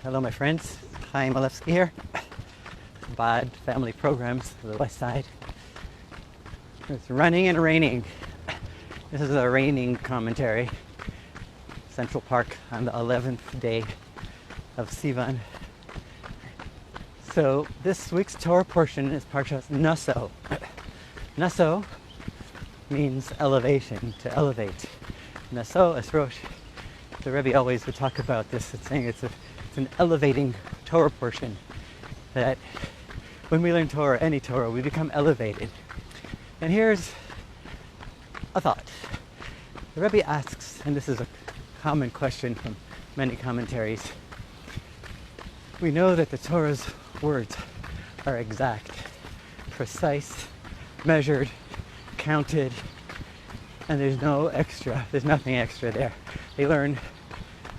Hello, my friends. Chaim Malevsky here. Bad family programs to the west side. It's running and raining. This is a raining commentary. Central Park on the 11th day of Sivan. So this week's Torah portion is Parshas Naso. Naso means elevation, to elevate. Naso es Rosh. The Rebbe always would talk about this. It's saying it's an elevating Torah portion. That when we learn Torah, any Torah, we become elevated. And here's a thought. The Rebbe asks, and this is a common question from many commentaries. We know that the Torah's words are exact, precise, measured, counted, and there's no extra. There's nothing extra there. They learn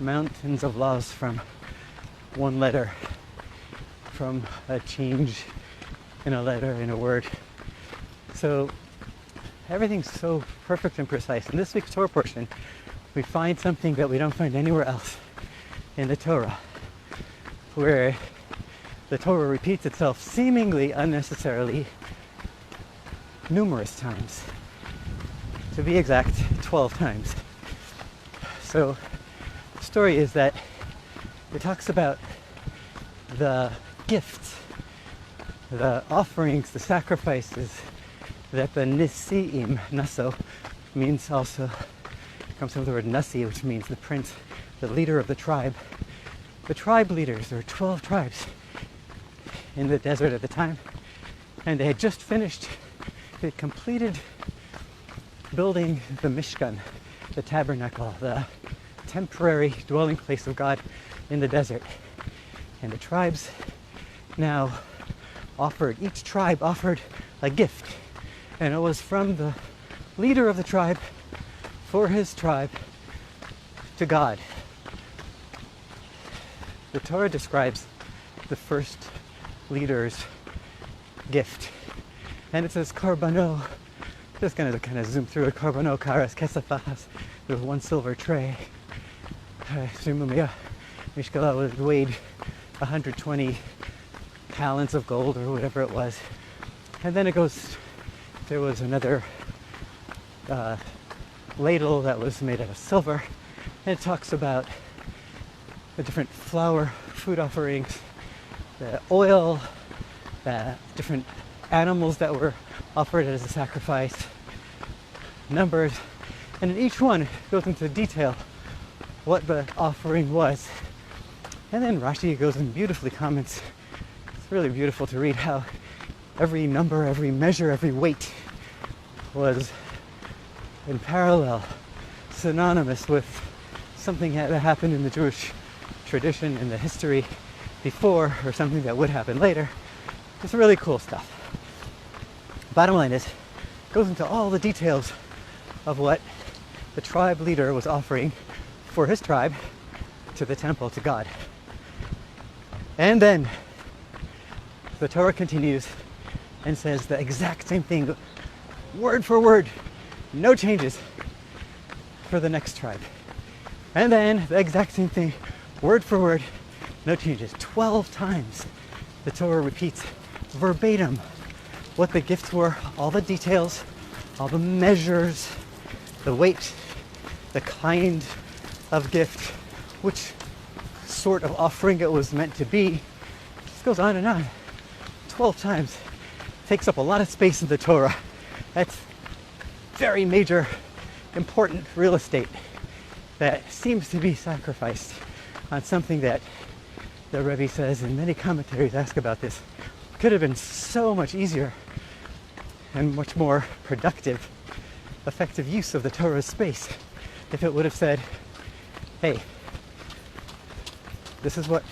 mountains of laws from one letter, from a change in a letter, in a word. So everything's so perfect and precise. In this week's Torah portion, we find something that we don't find anywhere else in the Torah, where the Torah repeats itself seemingly unnecessarily numerous times. To be exact, 12 times. So the story is that it talks about the gifts, the offerings, the sacrifices that the Nisi'im, Naso, means also, comes from the word Nasi, which means the prince, the leader of the tribe. The tribe leaders, there were 12 tribes in the desert at the time, and they had just finished, they had completed building the Mishkan, the tabernacle, the temporary dwelling place of God in the desert. And the tribes now each tribe offered a gift. And it was from the leader of the tribe, for his tribe, to God. The Torah describes the first leader's gift. And it says, Karbano, just going to kind of zoom through it, Karbano karas kesafas, with one silver tray. Mishkala was weighed 120 talents of gold or whatever it was. And then it goes, there was another ladle that was made out of silver. And it talks about the different flour, food offerings, the oil, the different animals that were offered as a sacrifice, numbers. And in each one, it goes into detail what the offering was. And then Rashi goes and beautifully comments. It's really beautiful to read how every number, every measure, every weight was in parallel, synonymous with something that happened in the Jewish tradition, in the history before, or something that would happen later. It's really cool stuff. Bottom line is, it goes into all the details of what the tribe leader was offering for his tribe to the temple, to God. And then the Torah continues and says the exact same thing, word for word, no changes, for the next tribe. And then the exact same thing, word for word, no changes. 12 times the Torah repeats verbatim what the gifts were, all the details, all the measures, the weight, the kind of gift, which sort of offering it was meant to be. It just goes on and on. 12 times. Takes up a lot of space in the Torah. That's very major, important real estate that seems to be sacrificed on something that the Rebbe says, and many commentaries ask about this, could have been so much easier and much more productive, effective use of the Torah's space if it would have said, hey, this is what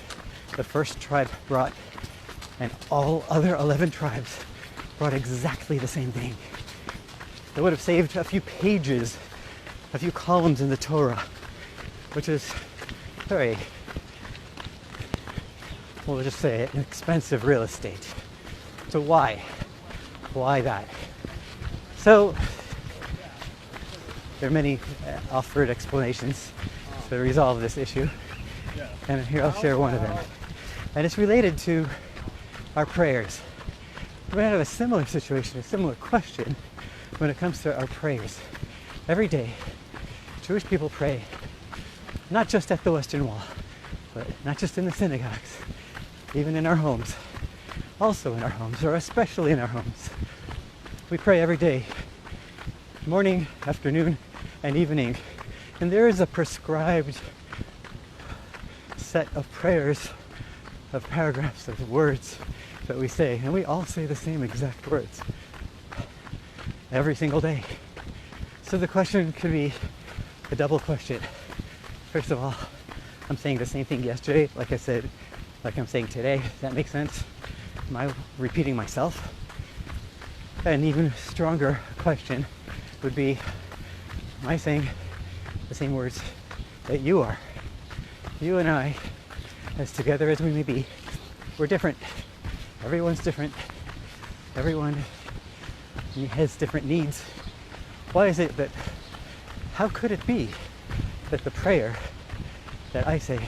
the first tribe brought, and all other 11 tribes brought exactly the same thing. It would have saved a few pages, a few columns in the Torah, which is very, we'll just say it, expensive real estate. So why? Why that? So there are many offered explanations to resolve this issue. And here I'll share one of them. And it's related to our prayers. We're going to have a similar situation, a similar question when it comes to our prayers. Every day, Jewish people pray, not just at the Western Wall, but not just in the synagogues, even in our homes, also in our homes, or especially in our homes. We pray every day, morning, afternoon, and evening. And there is a prescribed set of prayers, of paragraphs, of words that we say, and we all say the same exact words every single day. So the question could be a double question. First of all, I'm saying the same thing yesterday, like I said, like I'm saying today. Does that make sense? Am I repeating myself? An even stronger question would be, am I saying the same words that you are? You and I, as together as we may be, we're different. Everyone's different. Everyone has different needs. Why is it that, how could it be that the prayer that I say,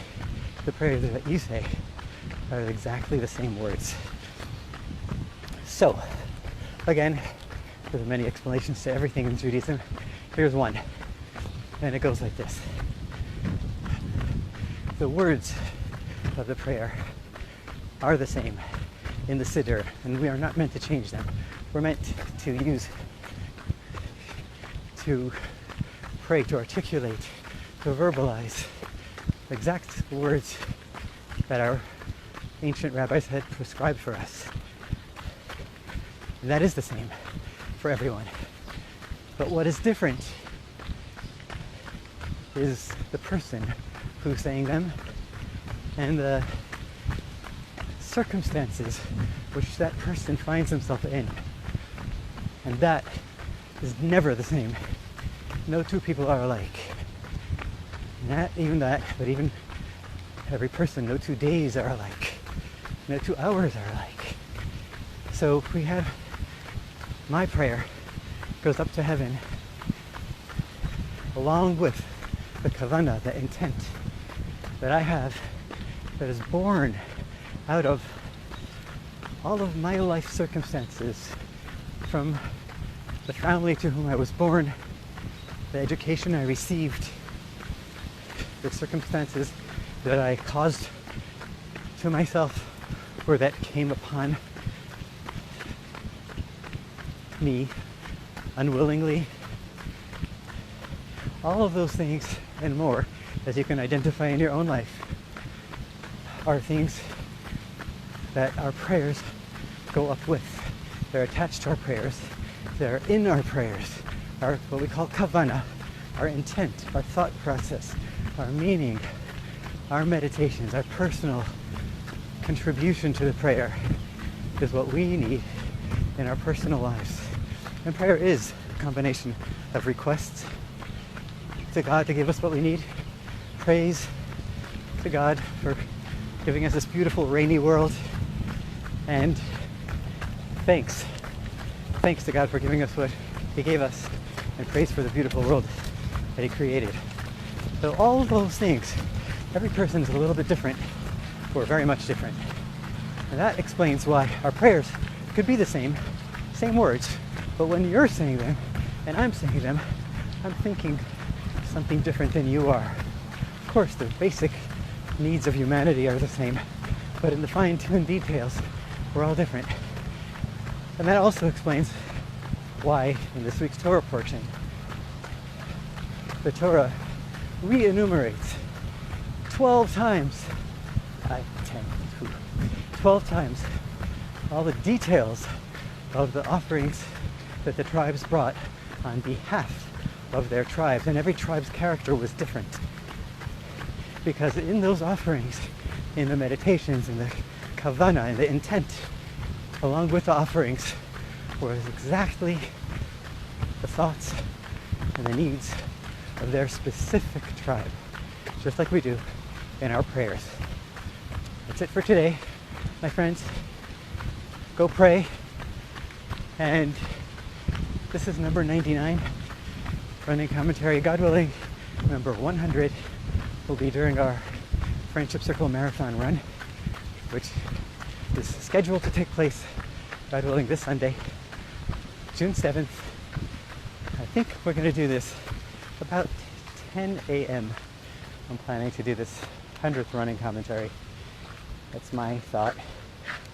the prayer that you say, are exactly the same words? So, again, there's many explanations to everything in Judaism. Here's one, and it goes like this. The words of the prayer are the same in the Siddur, and we are not meant to change them. We're meant to pray, to articulate, to verbalize the exact words that our ancient rabbis had prescribed for us. And that is the same for everyone. But what is different is the person who's saying them and the circumstances which that person finds himself in. And that is never the same. No two people are alike. Not even that, but even every person, no 2 days are alike. No 2 hours are alike. So we have my prayer goes up to heaven along with the kavanah, the intent that I have, that is born out of all of my life circumstances, from the family to whom I was born, the education I received, the circumstances that I caused to myself or that came upon me unwillingly. All of those things and more, as you can identify in your own life, are things that our prayers go up with. They're attached to our prayers. They're in our prayers. Our, what we call kavanah, our intent, our thought process, our meaning, our meditations, our personal contribution to the prayer is what we need in our personal lives. And prayer is a combination of requests to God to give us what we need, praise to God for giving us this beautiful rainy world, and thanks to God for giving us what He gave us, and praise for the beautiful world that He created. So all of those things, every person is a little bit different, or very much different. And that explains why our prayers could be the same words, but when you're saying them and I'm saying them, I'm thinking something different than you are. Of course, the basic needs of humanity are the same, but in the fine-tuned details, we're all different. And that also explains why in this week's Torah portion, the Torah re-enumerates 12 times 12 times all the details of the offerings that the tribes brought on behalf of their tribes. And every tribe's character was different, because in those offerings, in the meditations, in the kavanah, in the intent, along with the offerings, was exactly the thoughts and the needs of their specific tribe, just like we do in our prayers. That's it for today, my friends. Go pray. And this is number 99, running commentary. God willing, number 100 will be during our Friendship Circle Marathon Run, which is scheduled to take place, God willing, this Sunday, June 7th. I think we're going to do this about 10 a.m. I'm planning to do this 100th running commentary. That's my thought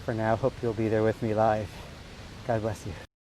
for now. Hope you'll be there with me live. God bless you.